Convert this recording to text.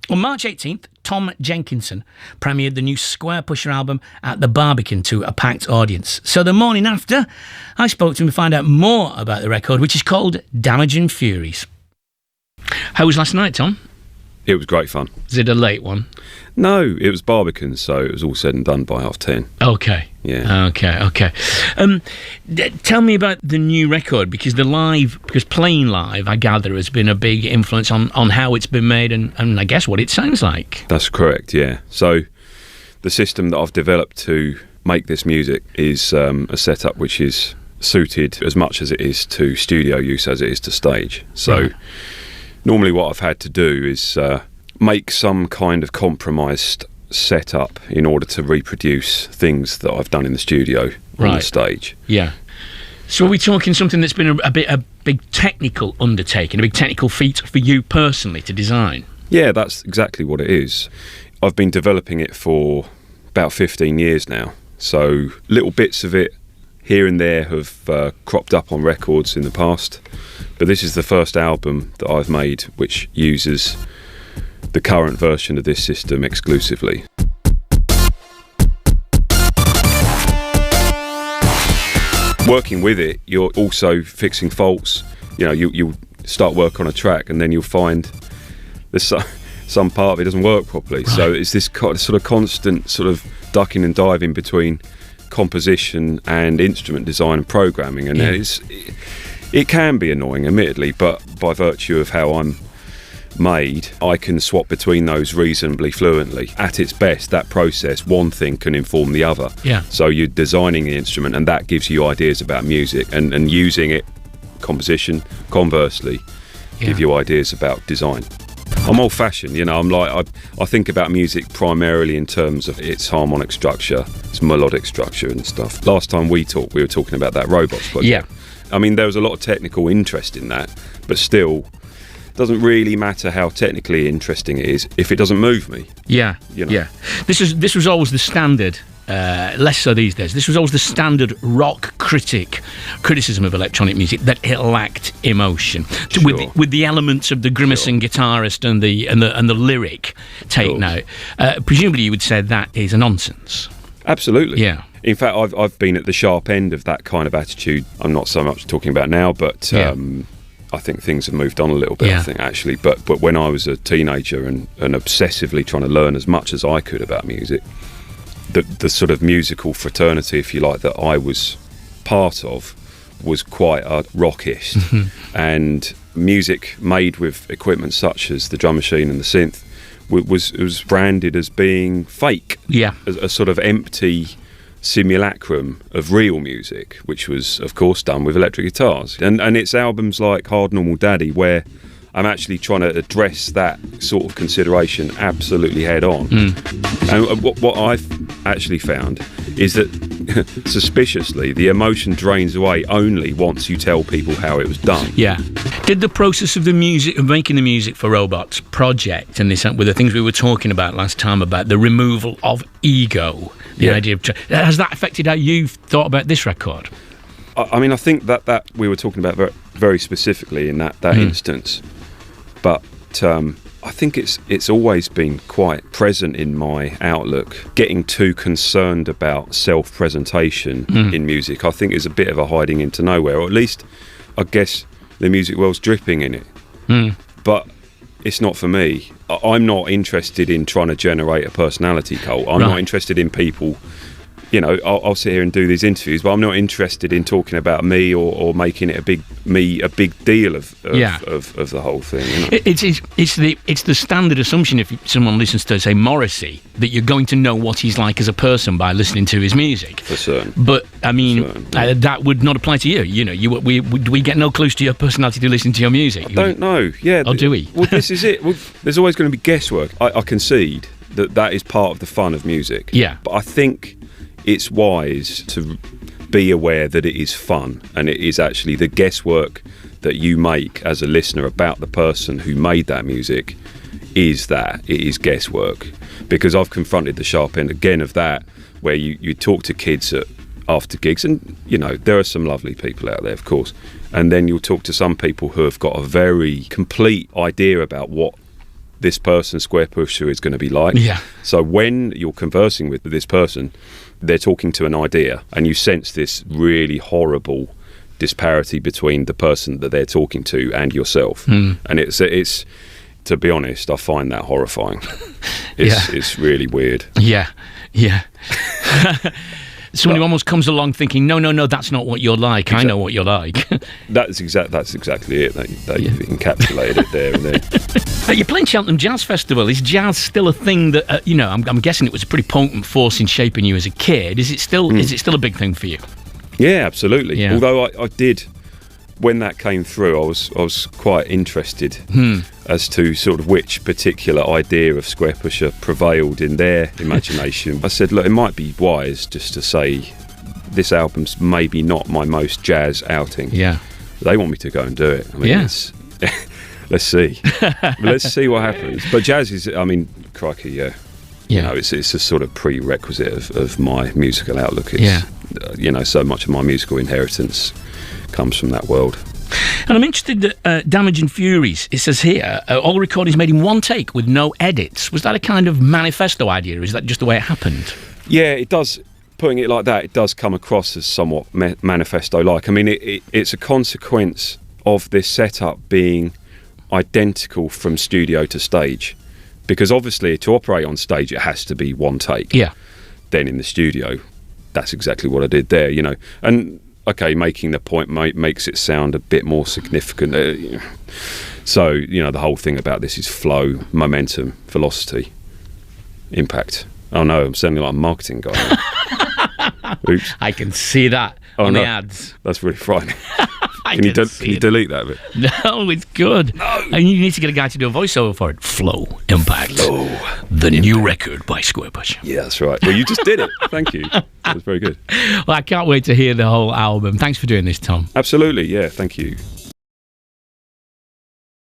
On March 18th, Tom Jenkinson premiered the new Squarepusher album at the Barbican to a packed audience. So the morning after, I spoke to him to find out more about the record, which is called Damaging Furies. How was last night, Tom? It was great fun. Was it a late one? No, it was Barbican, so it was all said and done by 10:30. Okay. Yeah. Okay. Tell me about the new record, because playing live, I gather, has been a big influence on how it's been made and I guess what it sounds like. That's correct, yeah. So the system that I've developed to make this music is a setup which is suited as much as it is to studio use as it is to stage. So normally what I've had to do is make some kind of compromised setup in order to reproduce things that I've done in the studio on the stage. Yeah. So are we talking something that's been a big technical undertaking, a big technical feat for you personally to design? Yeah, that's exactly what it is. I've been developing it for about 15 years now. So little bits of it here and there have cropped up on records in the past. But this is the first album that I've made which uses the current version of this system exclusively. Working with it, you're also fixing faults. You know, you'll start work on a track and then you'll find there's some part of it doesn't work properly. Right. So it's this sort of constant sort of ducking and diving between composition and instrument design and programming, and it can be annoying, admittedly, but by virtue of how I'm made, I can swap between those reasonably fluently. At its best, that process, one thing can inform the other. Yeah. So you're designing the instrument and that gives you ideas about music, and using it, composition, conversely, give you ideas about design. I'm old-fashioned, you know. I'm like, I think about music primarily in terms of its harmonic structure, its melodic structure and stuff. Last time we talked, we were talking about that Robots project. Yeah. I mean, there was a lot of technical interest in that, but still, doesn't really matter how technically interesting it is if it doesn't move me. Yeah, you know? Yeah. This was always the standard, less so these days. This was always the standard rock criticism of electronic music, that it lacked emotion. Sure. With the elements of the grimacing guitarist and the lyric taken out. Presumably, you would say that is a nonsense. Absolutely. Yeah. In fact, I've been at the sharp end of that kind of attitude. I'm not so much talking about now, but I think things have moved on a little bit, I think, actually. But when I was a teenager and obsessively trying to learn as much as I could about music, the sort of musical fraternity, if you like, that I was part of was quite rockish. And music made with equipment such as the drum machine and the synth was branded as being fake. Yeah. A sort of empty simulacrum of real music, which was of course done with electric guitars, and it's albums like Hard Normal Daddy where I'm actually trying to address that sort of consideration absolutely head on. And what I've actually found is that suspiciously the emotion drains away only once you tell people how it was done. Yeah. Did the process of making the music for Robots project and this with the things we were talking about last time about the removal of ego, the idea of, has that affected how you've thought about this record? I mean, I think that we were talking about very, very specifically in that instance, but I think it's always been quite present in my outlook. Getting too concerned about self-presentation in music, I think, is a bit of a hiding into nowhere, or at least I guess the music world's dripping in it. But it's not for me. I'm not interested in trying to generate a personality cult. I'm not interested in people. You know, I'll sit here and do these interviews, but I'm not interested in talking about me or making it a big deal of the whole thing. You know? It's the standard assumption if someone listens to, say, Morrissey, that you're going to know what he's like as a person by listening to his music. For certain. But I mean, that would not apply to you. You know, we get no clues to your personality to listen to your music. I don't know. Yeah. Or do we? Well, this is it. Well, there's always going to be guesswork. I concede that is part of the fun of music. Yeah. But I think it's wise to be aware that it is fun, and it is actually the guesswork that you make as a listener about the person who made that music is guesswork. Because I've confronted the sharp end again of that, where you talk to kids after gigs, and you know there are some lovely people out there, of course, and then you'll talk to some people who have got a very complete idea about what this person, Squarepusher, is going to be like. Yeah. So when you're conversing with this person, they're talking to an idea, and you sense this really horrible disparity between the person that they're talking to and yourself. And it's to be honest, I find that horrifying. It's really weird. Yeah. Someone who almost comes along thinking, no, that's not what you're like. I know what you're like. That's exactly it. You've encapsulated it there and there. You're playing Cheltenham Jazz Festival. Is jazz still a thing that I'm guessing it was a pretty potent force in shaping you as a kid? Is it still a big thing for you? Yeah, absolutely. Yeah. Although I did, when that came through, I was quite interested as to sort of which particular idea of Squarepusher prevailed in their imagination. I said, look, it might be wise just to say this album's maybe not my most jazz outing. Yeah. They want me to go and do it. I mean, let's see. Let's see what happens. But jazz is, I mean, crikey, yeah. You know, it's a sort of prerequisite of my musical outlook. It's, so much of my musical inheritance comes from that world. And I'm interested that Damage and Furies, it says here, all recordings made in one take with no edits. Was that a kind of manifesto idea, or is that just the way it happened? Yeah, it does. Putting it like that, it does come across as somewhat manifesto-like. I mean, it's a consequence of this setup being identical from studio to stage. Because obviously, to operate on stage, it has to be one take. Yeah. Then in the studio, that's exactly what I did there, And, okay, making the point makes it sound a bit more significant. So, the whole thing about this is flow, momentum, velocity, impact. Oh, no, I'm sounding like a marketing guy now. Oops. I can see that on the ads. That's really frightening. Can you delete that bit? No, it's good. No. And you need to get a guy to do a voiceover for it. Flow, impact. The new record by Squarepusher. Yeah, that's right. Well, you just did it. Thank you. That was very good. Well, I can't wait to hear the whole album. Thanks for doing this, Tom. Absolutely. Yeah, thank you.